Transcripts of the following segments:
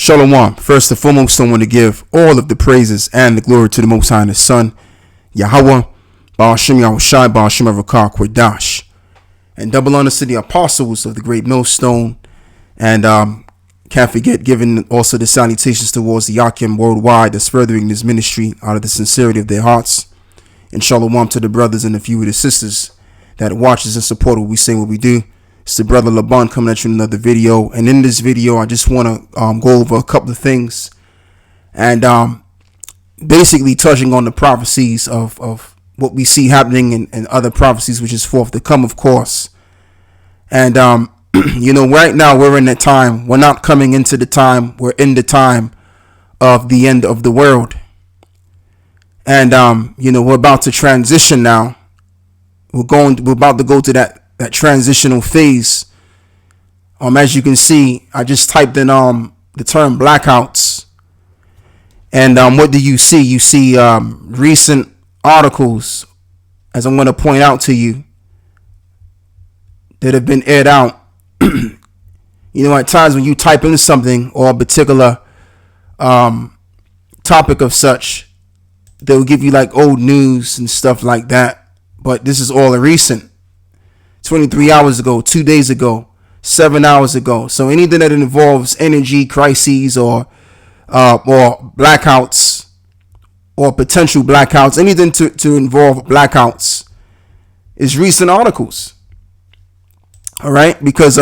Shalom. First and foremost, I want to give all of the praises and the glory to the Most High and His Son, Yahweh, Ba'ashem Yahushai, Ba'ashem Avakar Quadash. And double honor to the apostles of the great millstone. And can't forget giving also the salutations towards the Yakim worldwide that's furthering this ministry out of the sincerity of their hearts. And shalom to the brothers and a few of the sisters that watches and support what we say, what we do. It's the brother Laban coming at you in another video. And in this video, I just want to go over a couple of things. And basically touching on the prophecies of what we see happening in other prophecies, which is forth to come, of course. And, right now we're in that time. We're not coming into the time. We're in the time of the end of the world. And, we're about to transition now. We're about to go to that transitional phase. As you can see, I just typed in the term blackouts. And what do you see? You see recent articles, as I'm going to point out to you, that have been aired out. At times when you type in something or a particular topic of such, they'll give you like old news and stuff like that. But this is all recent. 23 hours ago, 2 days ago, 7 hours ago. So anything that involves energy crises or blackouts or potential blackouts, anything to involve blackouts is recent articles. All right. Because,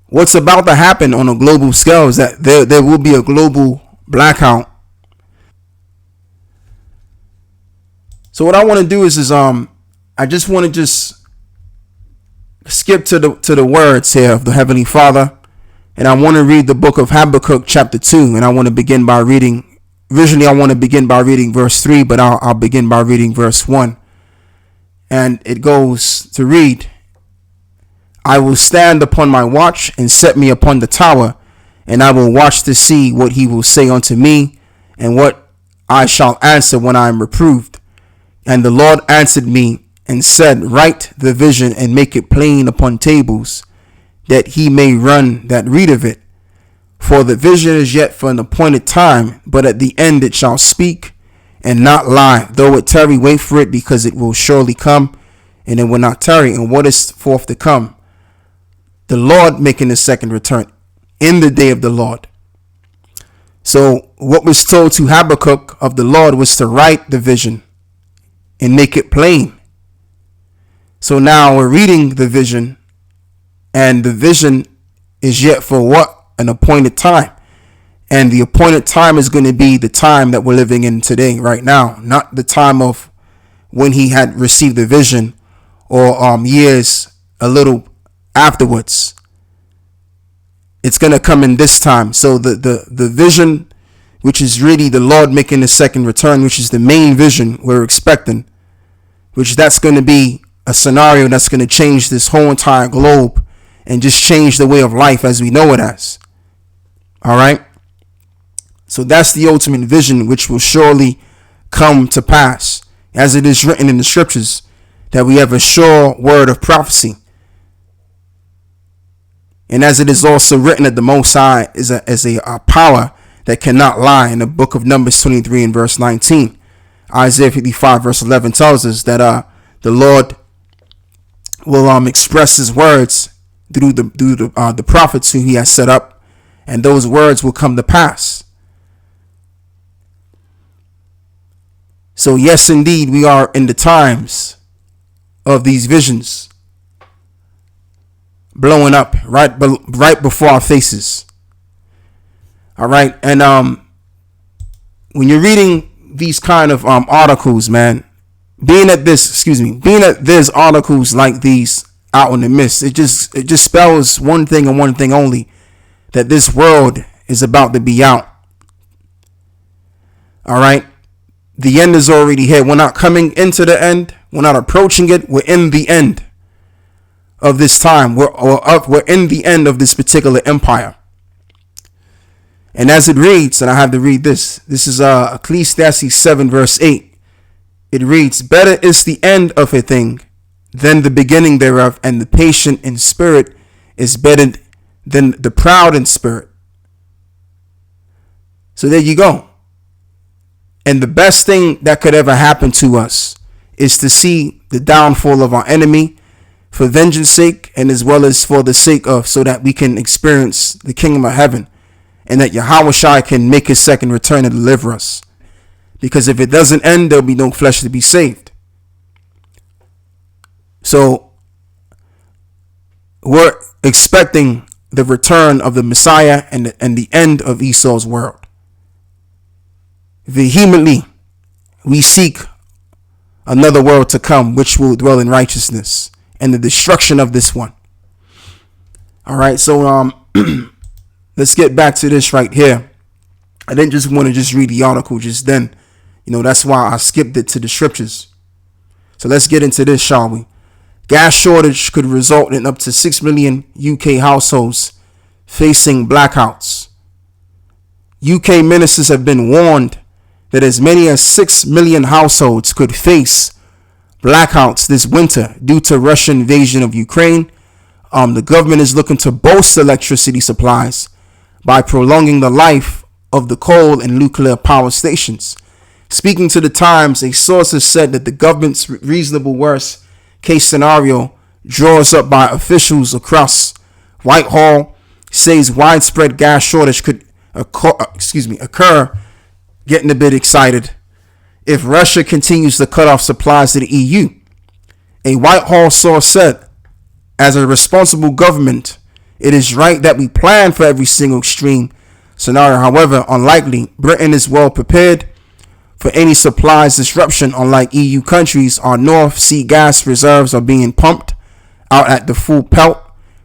what's about to happen on a global scale is that there will be a global blackout. So what I want to do is I just want to skip to the words here of the Heavenly Father, and I want to read the book of Habakkuk chapter 2, and I want to begin by reading. Originally, I want to begin by reading verse 3, but I'll begin by reading verse 1, and it goes to read: I will stand upon my watch and set me upon the tower, and I will watch to see what he will say unto me, and what I shall answer when I am reproved. And the Lord answered me and said, write the vision and make it plain upon tables, that he may run that read of it. For the vision is yet for an appointed time, but at the end it shall speak and not lie. Though it tarry, wait for it, because it will surely come, and it will not tarry. And what is forth to come? The Lord making his second return in the day of the Lord. So what was told to Habakkuk of the Lord was to write the vision and make it plain. So now we're reading the vision, and the vision is yet for what? An appointed time. And the appointed time is going to be the time that we're living in today, right now, not the time of when he had received the vision or years a little afterwards. It's going to come in this time. So the vision, which is really the Lord making the second return, which is the main vision we're expecting, which that's going to be a scenario that's going to change this whole entire globe and just change the way of life as we know it as. All right. So that's the ultimate vision, which will surely come to pass, as it is written in the scriptures, that we have a sure word of prophecy. And as it is also written that the Most High is a power that cannot lie, in the book of Numbers 23 and verse 19. Isaiah 55 verse 11 tells us that the Lord will express his words through the prophets who he has set up, and those words will come to pass. So yes, indeed, we are in the times of these visions blowing up right before our faces. All right. And when you're reading these kind of articles, man, being that there's articles like these out in the midst, it just spells one thing and one thing only, that this world is about to be out. All right. The end is already here. We're not coming into the end. We're not approaching it. We're in the end of this time. We're in the end of this particular empire. And as it reads, and I have to read this. This is Ecclesiastes 7 verse 8. It reads, better is the end of a thing than the beginning thereof, and the patient in spirit is better than the proud in spirit. So there you go. And the best thing that could ever happen to us is to see the downfall of our enemy for vengeance sake, and as well as for the sake of, so that we can experience the kingdom of heaven, and that Yahweh Shai can make his second return and deliver us. Because if it doesn't end, there'll be no flesh to be saved. So we're expecting the return of the Messiah and the end of Esau's world. Vehemently, we seek another world to come, which will dwell in righteousness, and the destruction of this one. All right, so let's get back to this right here. I didn't just want to just read the article just then. That's why I skipped it to the scriptures. So let's get into this, shall we? Gas shortage could result in up to 6 million UK households facing blackouts. UK ministers have been warned that as many as 6 million households could face blackouts this winter due to Russian invasion of Ukraine. The government is looking to boost electricity supplies by prolonging the life of the coal and nuclear power stations. Speaking to the Times, a source has said that the government's reasonable worst case scenario, draws up by officials across Whitehall, says widespread gas shortage could occur. Getting a bit excited if Russia continues to cut off supplies to the EU. A Whitehall source said, as a responsible government, it is right that we plan for every single extreme scenario. However, unlikely. Britain is well prepared for any supplies disruption. Unlike EU countries, our North Sea gas reserves are being pumped out at the full pelt.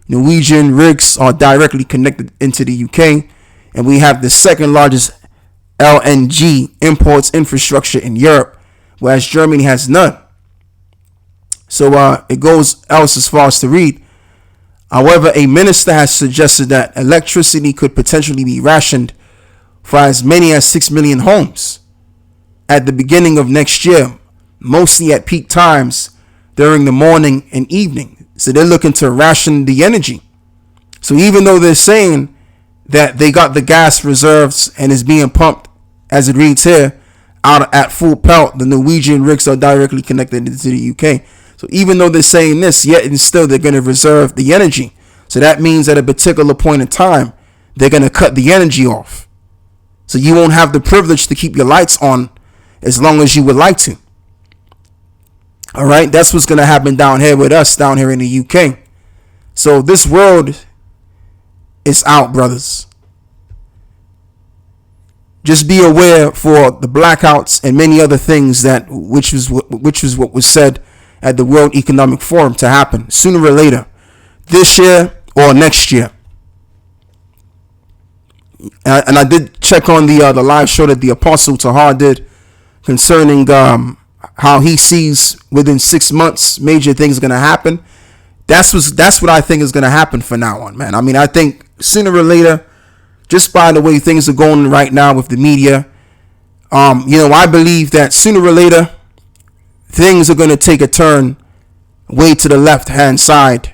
Norwegian rigs are directly connected into the UK, and we have the second largest LNG imports infrastructure in Europe, whereas Germany has none. So it goes else as far as to read. However, a minister has suggested that electricity could potentially be rationed for as many as 6 million homes at the beginning of next year, mostly at peak times during the morning and evening. So they're looking to ration the energy. So even though they're saying that they got the gas reserves and is being pumped, as it reads here, out at full pelt, the Norwegian rigs are directly connected to the UK. So even though they're saying this, yet and still they're going to reserve the energy. So that means at a particular point in time, they're going to cut the energy off. So you won't have the privilege to keep your lights on as long as you would like to. All right, that's what's going to happen down here with us, down here in the UK. So this world is out, brothers. Just be aware for the blackouts and many other things that which was what was said at the World Economic Forum to happen sooner or later, this year or next year. And I did check on the live show that the Apostle Tahar did concerning how he sees within 6 months major things are going to happen. That's what I think is going to happen from now on, man. I mean, I think sooner or later, just by the way things are going right now with the media, I believe that sooner or later things are going to take a turn way to the left hand side,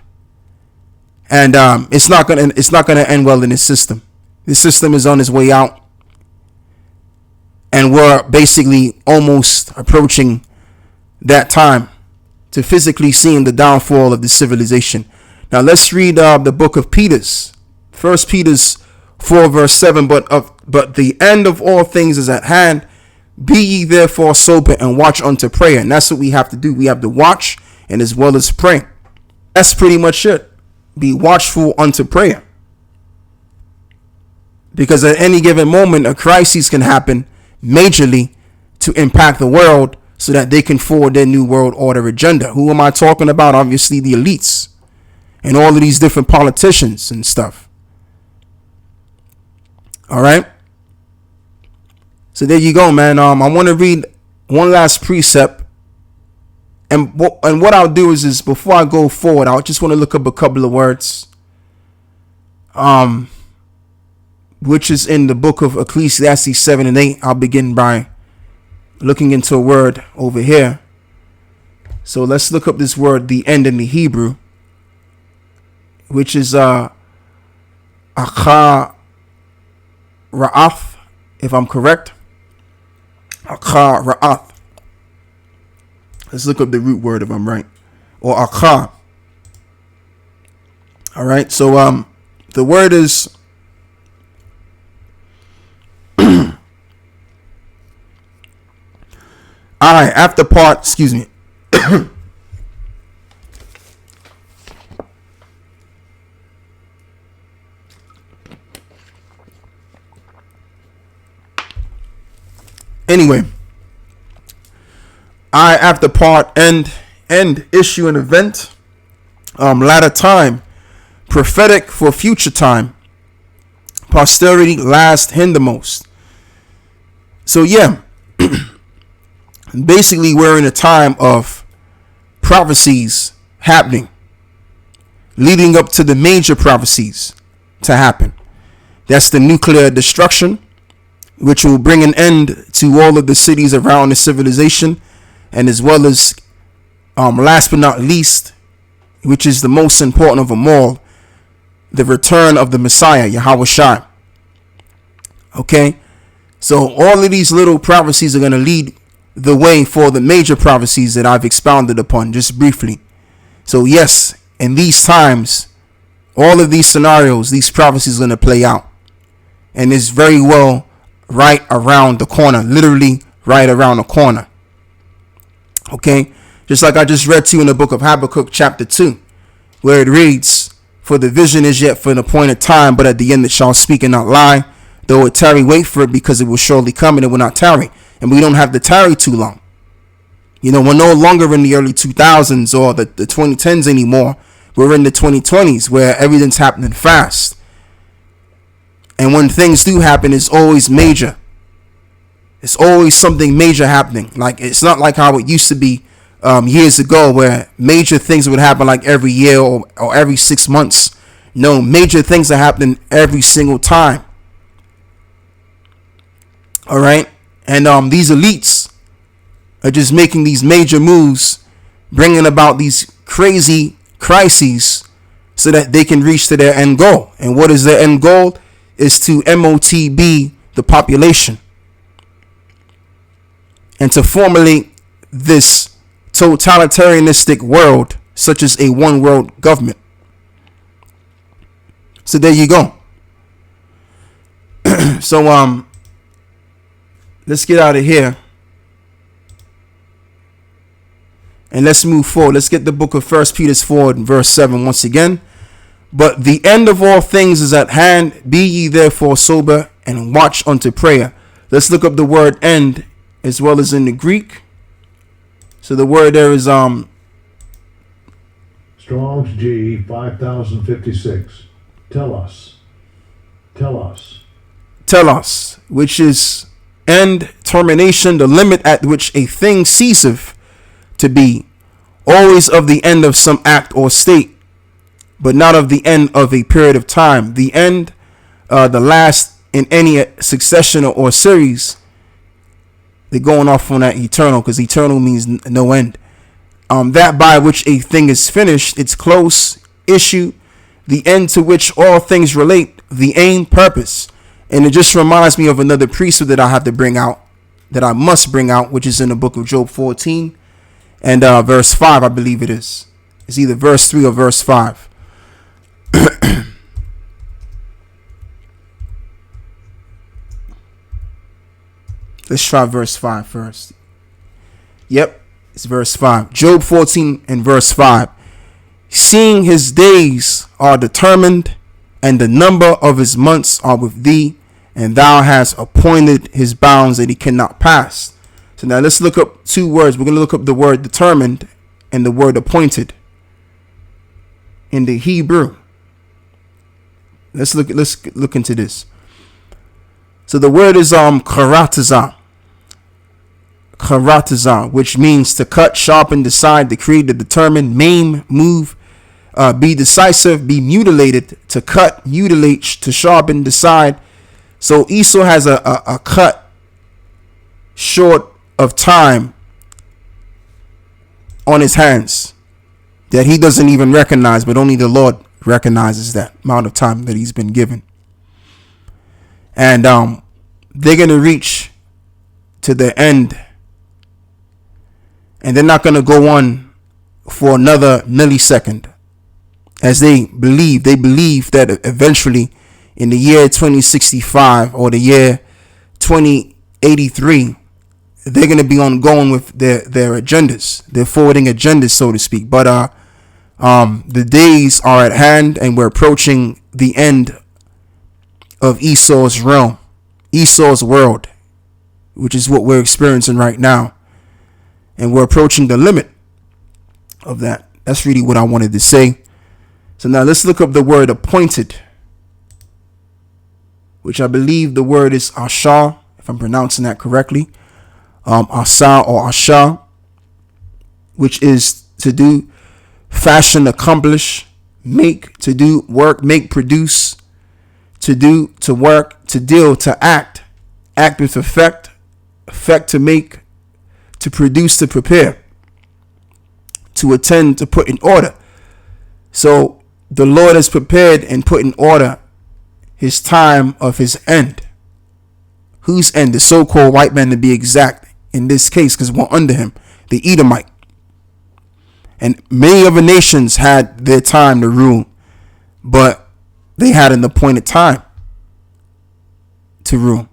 and it's not going to end well in this system. This system is on its way out, and we're basically almost approaching that time to physically seeing the downfall of the civilization. Now let's read the book of Peter's, 1 Peter's 4 verse 7. But the end of all things is at hand. Be ye therefore sober and watch unto prayer. And that's what we have to do. We have to watch and as well as pray. That's pretty much it. Be watchful unto prayer. Because at any given moment, a crisis can happen majorly to impact the world so that they can forward their new world order agenda. Who am I talking about? Obviously the elites and all of these different politicians and stuff. All right. So there you go, man. I want to read one last precept. And what I'll do is before I go forward, I just want to look up a couple of words. Which is in the book of Ecclesiastes 7 and 8. I'll begin by looking into a word over here. So let's look up this word, the end in the Hebrew, which is Achah Ra'af. if I'm correct. Akar Ra'ath. Let's look up the root word if I'm right. Or Akar. All right. So the word is after part, excuse me. Anyway, after part, end, issue, and event, latter time, prophetic for future time, posterity, last, hindermost. So yeah, basically we're in a time of prophecies happening, leading up to the major prophecies to happen. That's the nuclear destruction, which will bring an end to all of the cities around the civilization, and as well as, last but not least, which is the most important of them all, the return of the Messiah, Yahweh Shai. Okay, so all of these little prophecies are going to lead the way for the major prophecies that I've expounded upon just briefly. So yes, in these times, all of these scenarios, these prophecies are going to play out, and it's very well right around the corner, literally right around the corner. Okay, just like I just read to you in the book of Habakkuk chapter 2, where it reads, for the vision is yet for an appointed time, but at the end it shall speak and not lie. Though it tarry, wait for it, because it will surely come and it will not tarry. And we don't have to tarry too long. You know, we're no longer in the early 2000s or the 2010s anymore. We're in the 2020s where everything's happening fast. And when things do happen, it's always major. It's always something major happening. Like, it's not like how it used to be years ago, where major things would happen like every year or every 6 months. No, major things are happening every single time. All right. And these elites are just making these major moves, bringing about these crazy crises so that they can reach to their end goal. And what is their end goal? Is to MOTB the population and to formulate this totalitarianistic world, such as a one world government. So there you go. So let's get out of here and let's move forward. Let's get the book of 1 Peter 4 and verse 7 once again. But the end of all things is at hand. Be ye therefore sober and watch unto prayer. Let's look up the word end as well as in the Greek. So the word there is Strong's G 5056. Telos, which is end, termination, the limit at which a thing ceaseth to be, always of the end of some act or state, but not of the end of a period of time. The end, the last in any succession or series. They're going off on that eternal, because eternal means no end. That by which a thing is finished, its close, issue, the end to which all things relate, the aim, purpose. And it just reminds me of another precept that I have to bring out, that I must bring out, which is in the book of Job 14 and verse 5, I believe it is. It's either verse 3 or verse 5. Let's try verse 5 first. Yep, it's verse 5. Job 14 and verse 5. Seeing his days are determined, and the number of his months are with thee, and thou hast appointed his bounds that he cannot pass. So now let's look up two words. We're going to look up the word determined and the word appointed in the Hebrew. Let's look into this. So the word is karatazah, which means to cut, sharpen, decide, decree, to determine, maim, move, be decisive, be mutilated, to cut, mutilate, to sharpen, decide. So Esau has a cut short of time on his hands that he doesn't even recognize, but only the Lord recognizes that amount of time that he's been given. And they're going to reach to their end, and they're not going to go on for another millisecond, as they believe that eventually in the year 2065 or the year 2083, they're going to be ongoing with their agendas, their forwarding agendas, so to speak. But the days are at hand, and we're approaching the end of Esau's realm, Esau's world, which is what we're experiencing right now. And we're approaching the limit of that. That's really what I wanted to say. So now let's look up the word appointed, which I believe the word is Ashar, if I'm pronouncing that correctly. Asa or Asha, which is to do, fashion, accomplish, make, to do, work, make, produce, to do, to work, to deal, to act, act with effect, effect to make, to produce, to prepare, to attend, to put in order. So the Lord has prepared and put in order his time of his end. Whose end? The so-called white man, to be exact in this case, because we're under him, the Edomite. And many other nations had their time to rule, but they had an appointed time to rule.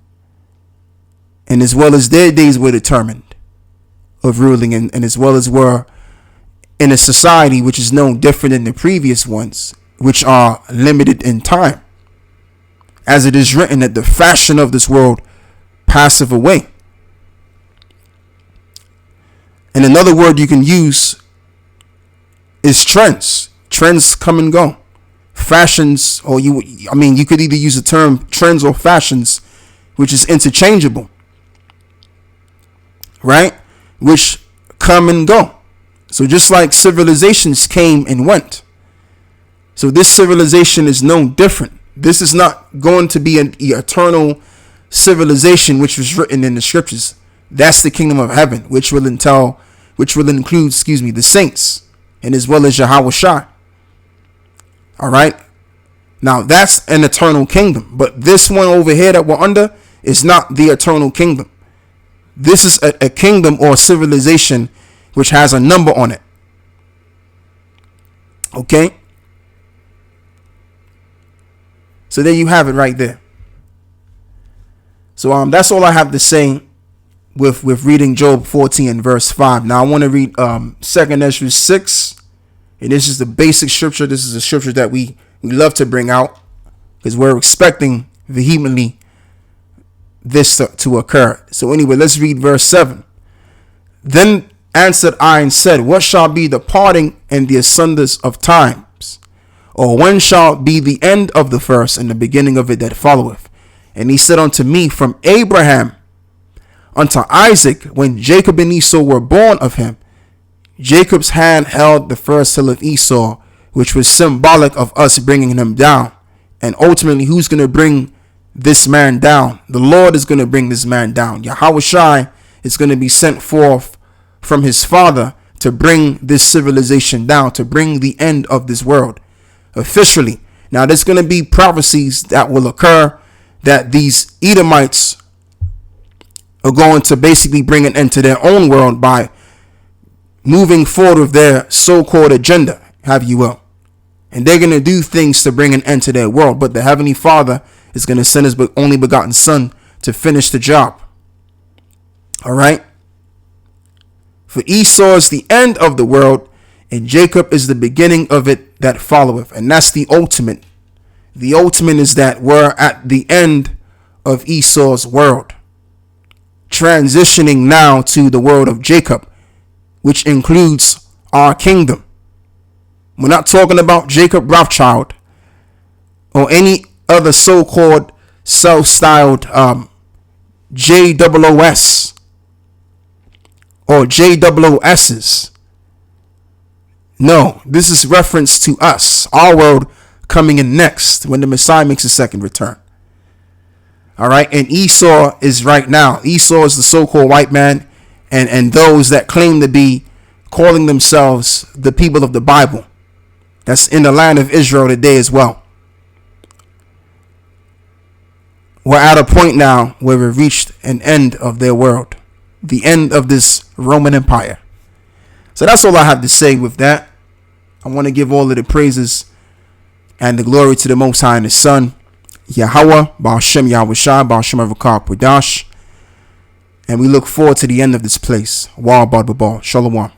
And as well as their days were determined of ruling, and as well as were in a society which is no different than the previous ones, which are limited in time. As it is written that the fashion of this world passeth away. And another word you can use is trends. Trends come and go. Fashions, or you could either use the term trends or fashions, which is interchangeable, right? Which come and go. So just like civilizations came and went, so this civilization is no different. This is not going to be an eternal civilization, which was written in the scriptures. That's the kingdom of heaven, which will include, the saints, and as well as Yahweh Shai. All right. Now that's an eternal kingdom, but this one over here that we're under is not the eternal kingdom. This is a kingdom or civilization which has a number on it. Okay. So there you have it right there. So that's all I have to say with reading Job 14 and verse 5. Now I want to read 2nd Ezra 6, and this is the basic scripture. This is a scripture that we love to bring out because we're expecting vehemently this to occur. So anyway, let's read verse 7. Then answered I and said, what shall be the parting and the asunders of times? Or when shall be the end of the first and the beginning of it that followeth? And he said unto me, from Abraham unto Isaac, when Jacob and Esau were born of him. Jacob's hand held the first hill of Esau, which was symbolic of us bringing him down. And ultimately, who's going to bring this man down? The Lord is going to bring this man down. Yahweh Shai is going to be sent forth from his father to bring this civilization down, to bring the end of this world officially. Now, there's going to be prophecies that will occur that these Edomites are going to basically bring an end to their own world by moving forward with their so-called agenda, have you will. And they're going to do things to bring an end to their world. But the Heavenly Father is going to send his only begotten Son to finish the job. All right. For Esau is the end of the world, and Jacob is the beginning of it that followeth. And that's the ultimate. The ultimate is that we're at the end of Esau's world, transitioning now to the world of Jacob, which includes our kingdom. We're not talking about Jacob Rothschild or any other so-called self-styled JOOS or JOOSs. No, this is reference to us, our world coming in next when the Messiah makes a second return. All right. And Esau is right now. Esau is the so-called white man and those that claim to be calling themselves the people of the Bible. That's in the land of Israel today as well. we're at a point now where we've reached an end of their world, the end of this Roman Empire. So that's all I have to say with that. I want to give all of the praises and the glory to the Most High and His Son, Yahweh, Ba'ashem Yahushua, Ba'ashem Avakar Qudash. And we look forward to the end of this place. Shalom.